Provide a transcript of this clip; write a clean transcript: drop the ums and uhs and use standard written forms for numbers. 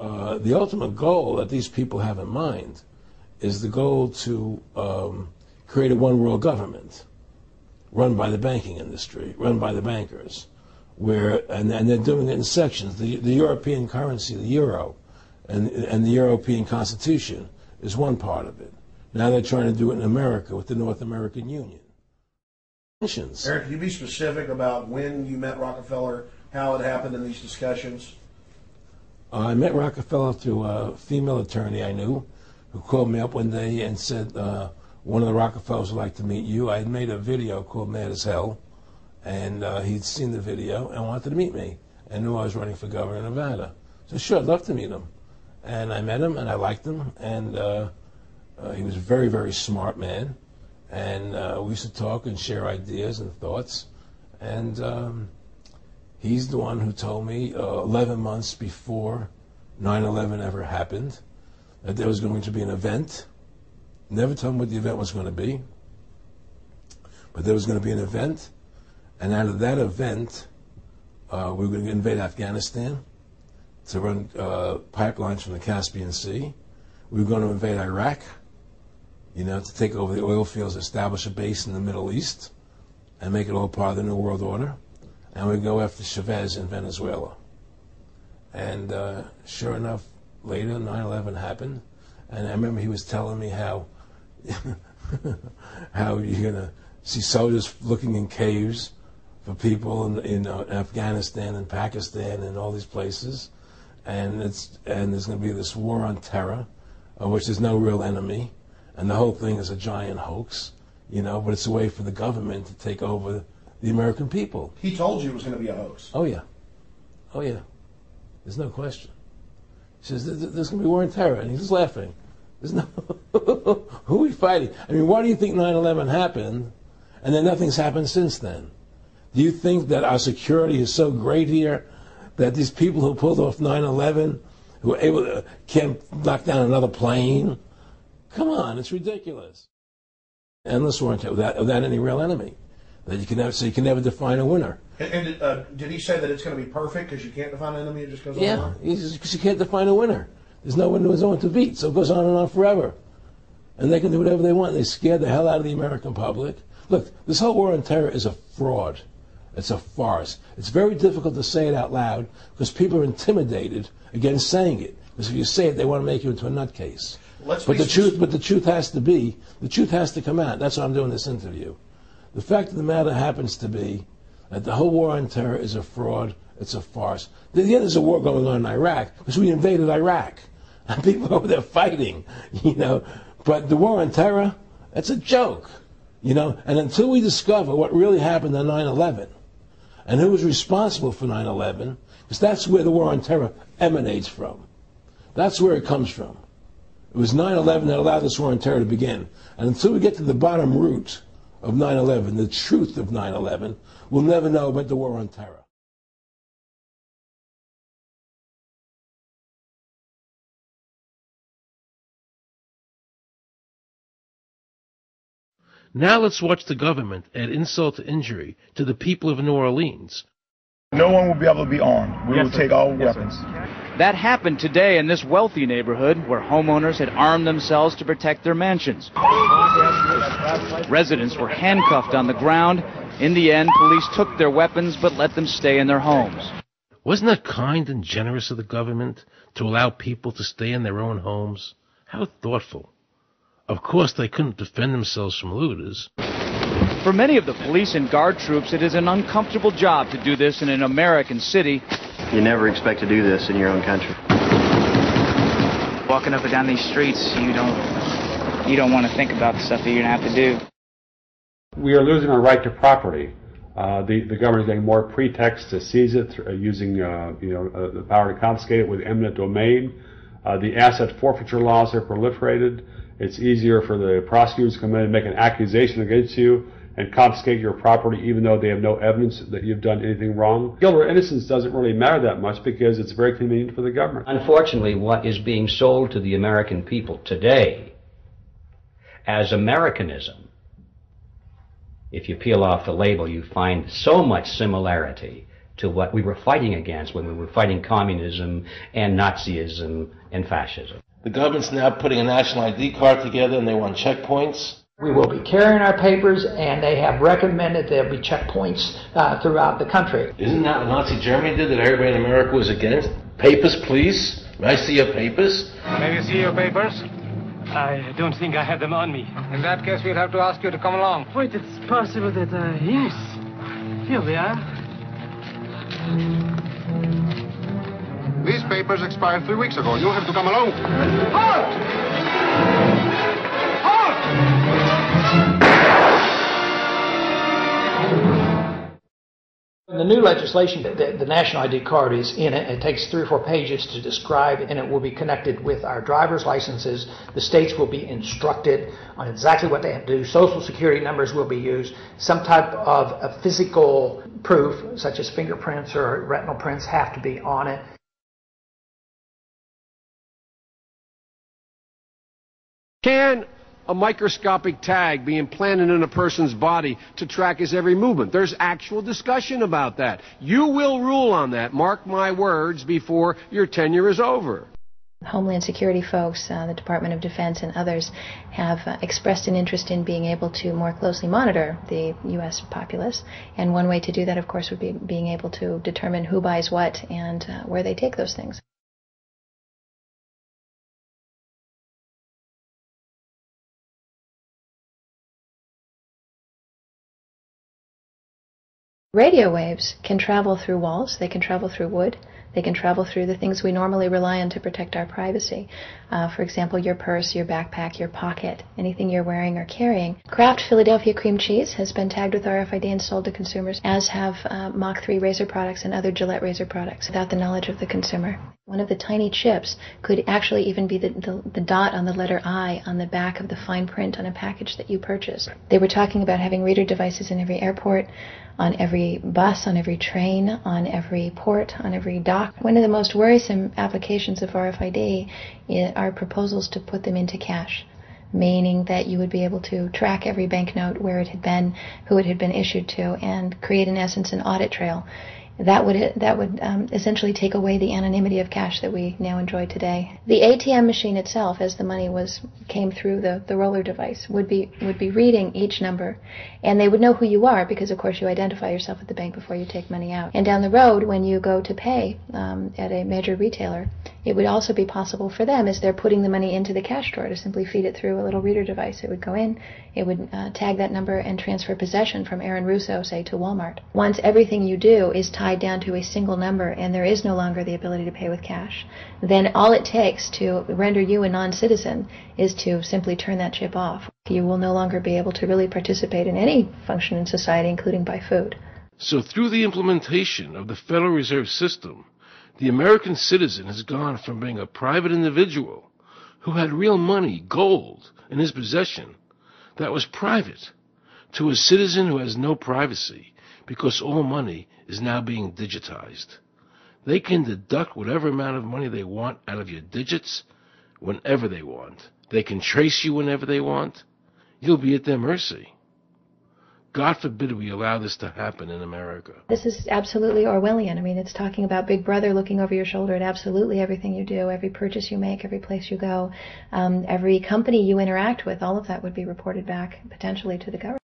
the ultimate goal that these people have in mind is the goal to create a one-world government run by the banking industry, run by the bankers, and they're doing it in sections. The European currency, the euro, and the European Constitution is one part of it. Now they're trying to do it in America with the North American Union. Eric, can you be specific about when you met Rockefeller, how it happened in these discussions? I met Rockefeller through a female attorney I knew who called me up one day and said, one of the Rockefellers would like to meet you. I had made a video called Mad as Hell, and he'd seen the video and wanted to meet me and knew I was running for governor of Nevada. So sure, I'd love to meet him. And I met him and I liked him, and he was a very, very smart man. And we used to talk and share ideas and thoughts. And he's the one who told me 11 months before 9/11 ever happened that there was going to be an event. Never told me what the event was going to be, but there was going to be an event. And out of that event, we were going to invade Afghanistan to run pipelines from the Caspian Sea. We were going to invade Iraq, to take over the oil fields, establish a base in the Middle East, and make it all part of the New World Order. And we'd go after Chavez in Venezuela. And sure enough, later 9/11 happened. And I remember he was telling me how how you're going to see soldiers looking in caves for people in Afghanistan and Pakistan and all these places. And there's going to be this war on terror, of which there's no real enemy. And the whole thing is a giant hoax, but it's a way for the government to take over the American people. He told you it was going to be a hoax. Oh, yeah. Oh, yeah. There's no question. He says, there's going to be war on terror. And he's just laughing. There's no... Who are we fighting? I mean, why do you think 9/11 happened and then nothing's happened since then? Do you think that our security is so great here that these people who pulled off 9/11, who were able to, can't knock down another plane? Come on, it's ridiculous. Endless war on terror without any real enemy. That you can never define a winner. And did he say that it's going to be perfect because you can't define an enemy? It just goes on. Yeah, because you can't define a winner. There's no one to beat, so it goes on and on forever. And they can do whatever they want. They scare the hell out of the American public. Look, this whole war on terror is a fraud. It's a farce. It's very difficult to say it out loud because people are intimidated against saying it. Because if you say it, they want to make you into a nutcase. But the truth has to come out. That's why I'm doing this interview. The fact of the matter happens to be that the whole war on terror is a fraud. It's a farce. Yeah, there's a war going on in Iraq because we invaded Iraq. And people over there fighting, But the war on terror, that's a joke, And until we discover what really happened on 9/11 and who was responsible for 9/11, because that's where the war on terror emanates from. That's where it comes from. It was 9/11 that allowed this war on terror to begin. And until we get to the bottom root of 9/11, the truth of 9/11, we'll never know about the war on terror. Now let's watch the government add insult to injury to the people of New Orleans. No one will be able to be armed. We will take all weapons. That happened today in this wealthy neighborhood where homeowners had armed themselves to protect their mansions. Residents were handcuffed on the ground. In the end, police took their weapons but let them stay in their homes. Wasn't that kind and generous of the government to allow people to stay in their own homes? How thoughtful. Of course, they couldn't defend themselves from looters. For many of the police and guard troops, it is an uncomfortable job to do this in an American city. You never expect to do this in your own country. Walking up and down these streets, you don't want to think about the stuff that you're going to have to do. We are losing our right to property. The government is getting more pretexts to seize it, using the power to confiscate it with eminent domain. The asset forfeiture laws are proliferated. It's easier for the prosecutors to come in and make an accusation against you and confiscate your property even though they have no evidence that you've done anything wrong. Guilt or innocence doesn't really matter that much because it's very convenient for the government. Unfortunately, what is being sold to the American people today as Americanism, if you peel off the label, you find so much similarity to what we were fighting against when we were fighting communism and Nazism and fascism. The government's now putting a national ID card together and they want checkpoints. We will be carrying our papers, and they have recommended there'll be checkpoints throughout the country. Isn't that what Nazi Germany did that everybody in America was against? Papers, please. May I see your papers? May we see your papers? I don't think I have them on me. In that case, we'll have to ask you to come along. Wait, it's possible that, yes. Here we are. These papers expired 3 weeks ago. You'll have to come along. Halt! Halt! In the new legislation, the national ID card is in it. It takes 3 or 4 pages to describe, and it will be connected with our driver's licenses. The states will be instructed on exactly what they have to do. Social security numbers will be used. Some type of a physical proof, such as fingerprints or retinal prints, have to be on it. Can a microscopic tag be implanted in a person's body to track his every movement? There's actual discussion about that. You will rule on that, mark my words, before your tenure is over. Homeland Security folks, the Department of Defense and others have expressed an interest in being able to more closely monitor the U.S. populace. And one way to do that, of course, would be being able to determine who buys what and where they take those things. Radio waves can travel through walls, they can travel through wood, they can travel through the things we normally rely on to protect our privacy. For example, your purse, your backpack, your pocket, anything you're wearing or carrying. Kraft Philadelphia cream cheese has been tagged with RFID and sold to consumers, as have Mach 3 razor products and other Gillette razor products, without the knowledge of the consumer. One of the tiny chips could actually even be the dot on the letter I on the back of the fine print on a package that you purchase. They were talking about having reader devices in every airport, on every bus, on every train, on every port, on every dock. One of the most worrisome applications of RFID are proposals to put them into cash, meaning that you would be able to track every banknote, where it had been, who it had been issued to, and create, in essence, an audit trail. That would essentially take away the anonymity of cash that we now enjoy today. The ATM machine itself, as the money came through the roller device, would be reading each number, and they would know who you are because, of course, you identify yourself at the bank before you take money out. And down the road, when you go to pay at a major retailer, it would also be possible for them, as they're putting the money into the cash drawer, to simply feed it through a little reader device. It would go in, it would tag that number and transfer possession from Aaron Russo, say, to Walmart. Once everything you do is tied down to a single number and there is no longer the ability to pay with cash, then all it takes to render you a non-citizen is to simply turn that chip off. You will no longer be able to really participate in any function in society, including buy food. So through the implementation of the Federal Reserve System, the American citizen has gone from being a private individual who had real money, gold, in his possession that was private, to a citizen who has no privacy because all money is now being digitized. They can deduct whatever amount of money they want out of your digits whenever they want. They can trace you whenever they want. You'll be at their mercy. God forbid we allow this to happen in America. This is absolutely Orwellian. I mean, it's talking about Big Brother looking over your shoulder at absolutely everything you do, every purchase you make, every place you go, every company you interact with. All of that would be reported back potentially to the government.